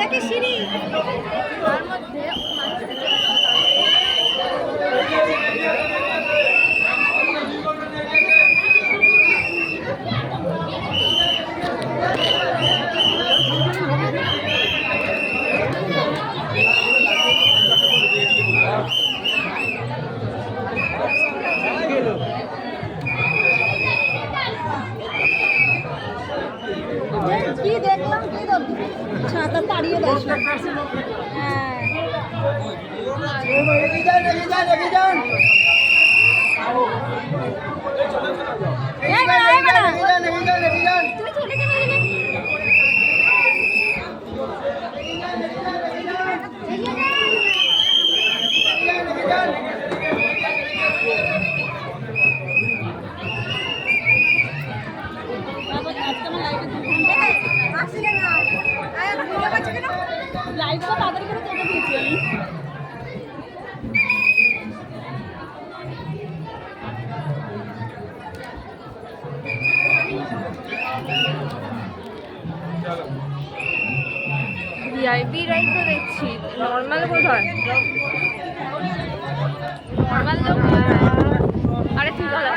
দেখি সিঁড়ি তার মধ্যে কি দেখলাম কি ছাতা তাড়িয়ে দেয়। লাইভটা তাদের করে কেটে দিয়েছি আমি। ভিআইপি রাইড তো দেখছি, নর্মাল কোথায়? নর্মাল তো আরে ঠিক আছে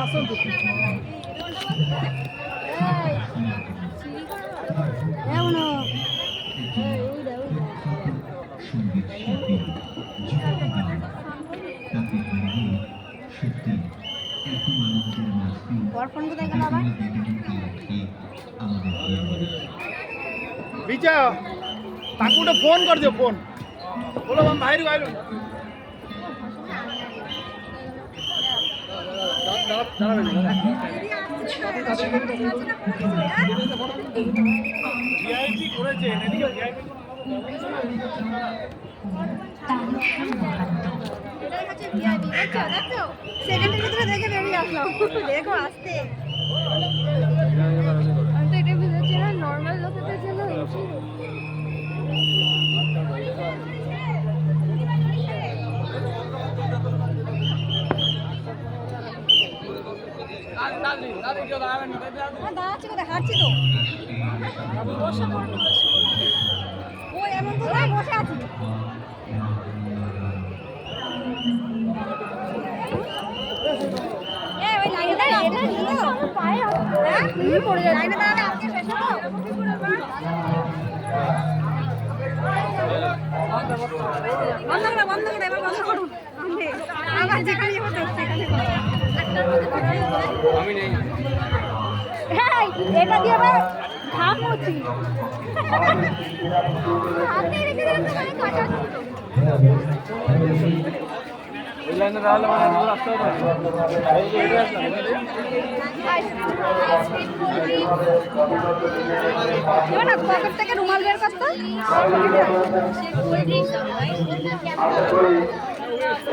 আসুন বিচা তাকে ଗୋଟେ ଫୋନ୍ କରିଦିଅ ଫୋନ୍ ବୋલો ବାହାରୁ ଆଇଲୁ ভিআইপি করেছে এদিকে ভিআইপি এটাই হচ্ছে ভিআইপি। দেখছো দেখছো সেকেন্ডের ভিতরে দেখে বেরিয়ে আসলাম। দেখো আসতে আমি তো এটা বুঝেছি না নর্মাল লোকেদের জন্য দাঁড়াচ্ছি কোথায় হাঁটছি তো বসে পড়ো ও এমন কোথায় বসে আছি ওই লাইনে দাঁড়িয়ে এটা নিল পায়ে হ্যাঁ তুমি পড়ে যাবে লাইনে দাঁড়ালে আপনি শেষ হলো বন্ধ করে এবার বন্ধ করুন আবার যেখানে যাবো সেখানে আমি নেই হ্যাঁ এটা দিয়ে আবার ঘাম হচ্ছি হাতে রেখে দিলাম তো মানে কাটা এই লাইনে দাঁড়ালে মানে দূর আসতে হবে না পকেট থেকে রুমাল বের করতো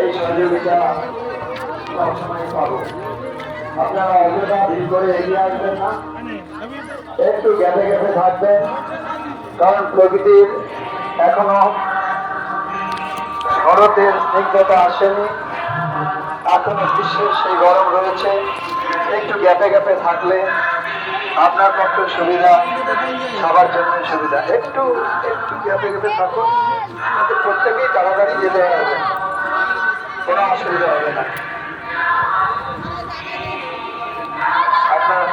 এই সহযোগিতা সবসময় পাবো। আপনারা অযথা ভিড় করে এগিয়ে আসবেন না, একটু গ্যাপে গ্যাপে থাকবেন, কারণ প্রকৃতির এখনো শরতের স্নিগ্ধতা আসেনি, এখনো গ্রীষ্মের সেই গরম রয়েছে। একটু গ্যাপে গ্যাপে থাকলে আপনার পক্ষে সুবিধা, সবার জন্য সুবিধা। একটু একটু গ্যাপে গ্যাপে থাকুন, প্রত্যেকেই তাড়াতাড়ি যেতে হবে, কোনো অসুবিধা হবে না। আপনার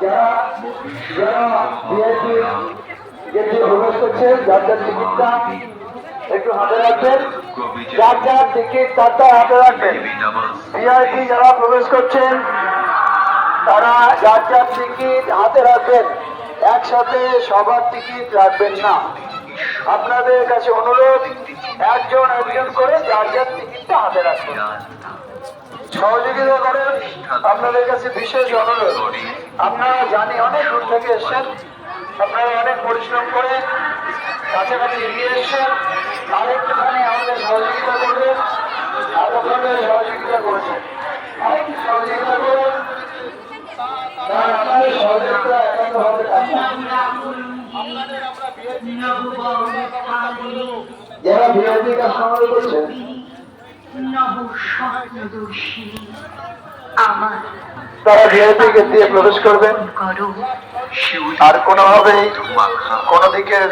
যারা যারা ভিআইপি গেটে প্রবেশ করছেন যার যার টিকিটটা একটু হাতে রাখবেন, যার যার টিকিট তারটা হাতে রাখবেন। ভিআইপি যারা প্রবেশ করছেন তারা যার যার টিকিট হাতে রাখবেন, একসাথে সবার টিকিট রাখবেন না। আপনাদের কাছে অনুরোধ, একজন একজন করে যার যার টিকিটটা হাতে রাখবেন, সহযোগিতা করেন। আপনাদের কাছে বিশেষ অনুরোধ, আপনারা জানি অনেক দূর থেকে এসেছেন, আপনারা অনেক পরিশ্রম করে কাছাকাছি এগিয়ে এসেছেন, আরেকটুখানি আমাদের সহযোগিতা করবেন। আপনাদের সহযোগিতা করেছেন, আরেকটু সহযোগিতা করুন, কারণ আপনাদের সহযোগিতা একান্তভাবে কাজ। যারা ভিআইপি কাজ সংগ্রহ করছেন তারা ভিআইপি গেট দিয়ে প্রবেশ করবেন, আর কোনোভাবেই কোনো দিকের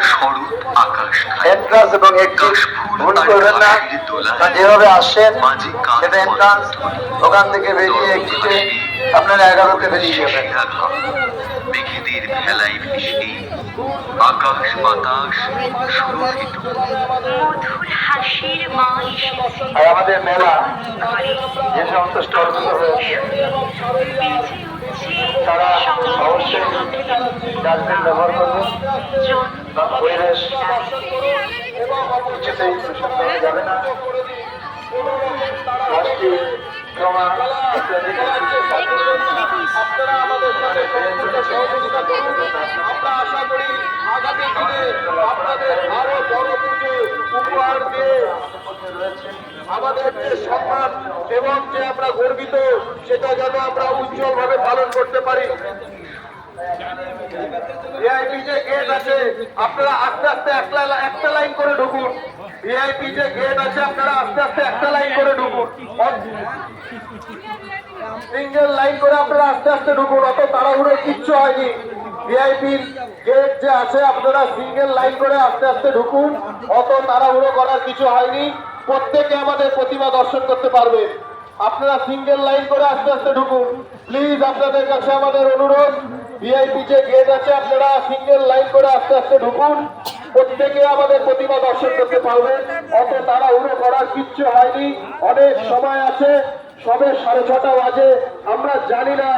এন্ট্রান্স এবং এক্সিট ভুল করবেন না। যেভাবে আসছেন সেটা এন্ট্রান্স, ওখান থেকে বেরিয়ে এক্সিটে আপনারা 11তে বেরিয়ে যাবেন। মেঘেদের ভেলায় ভেসে আকাশ বাতাস সুরভিত মধুর হাসির মা এসেছে। আর আমাদের মেলা যে সমস্ত স্টলগুলো রয়েছে তারা অবশ্যই ডাস্টবিন ব্যবহার করবে, পরিবেশ কিছুতেই দূষণ করা যাবে না। প্লাস্টিক, জমা ইত্যাদি আপনারা আমাদের সাথে সহযোগিতা করুন। আমরা আশা করি আগামী দিনে আপনাদের আরো বড় পুজো উপহার দিয়ে আমাদের যে সম্মান এবং যে আমরা গর্বিত সেটা যেন আমরা উজ্জ্বল ভাবে পালন করতে পারি। ভিআইপি যে গেট আছে আপনারা আস্তে আস্তে একটা লাইন করে ঢুকুন। ভিআইপি যে গেট আছে আপনারা আস্তে আস্তে একটা লাইন করে ঢুকুন, সিঙ্গেল লাইন করে আপনারা আস্তে আস্তে ঢুকুন, অত তাড়াহুড়ো কিচ্ছু হয়নি। ভিআইপির গেট যে আছে আপনারা সিঙ্গেল লাইন করে আস্তে আস্তে ঢুকুন, অত তাড়াহুড়ো করার কিছু হয়নি। প্রত্যেকে আমাদের প্রতিমা দর্শন করতে পারবেন, আপনারা সিঙ্গেল লাইন করে আস্তে আস্তে ঢুকুন। প্লিজ আপনাদের কাছে আমাদের অনুরোধ, ভিআইপি যে গেট আছে আপনারা সিঙ্গেল লাইন করে আস্তে আস্তে ঢুকুন, প্রত্যেকে আমাদের প্রতিমা দর্শন করতে পারবেন। অত তাড়াহুড়ো করার কিচ্ছু হয়নি, অনেক সময় আছে, সবে 6:30 বাজে। আমরা জানি না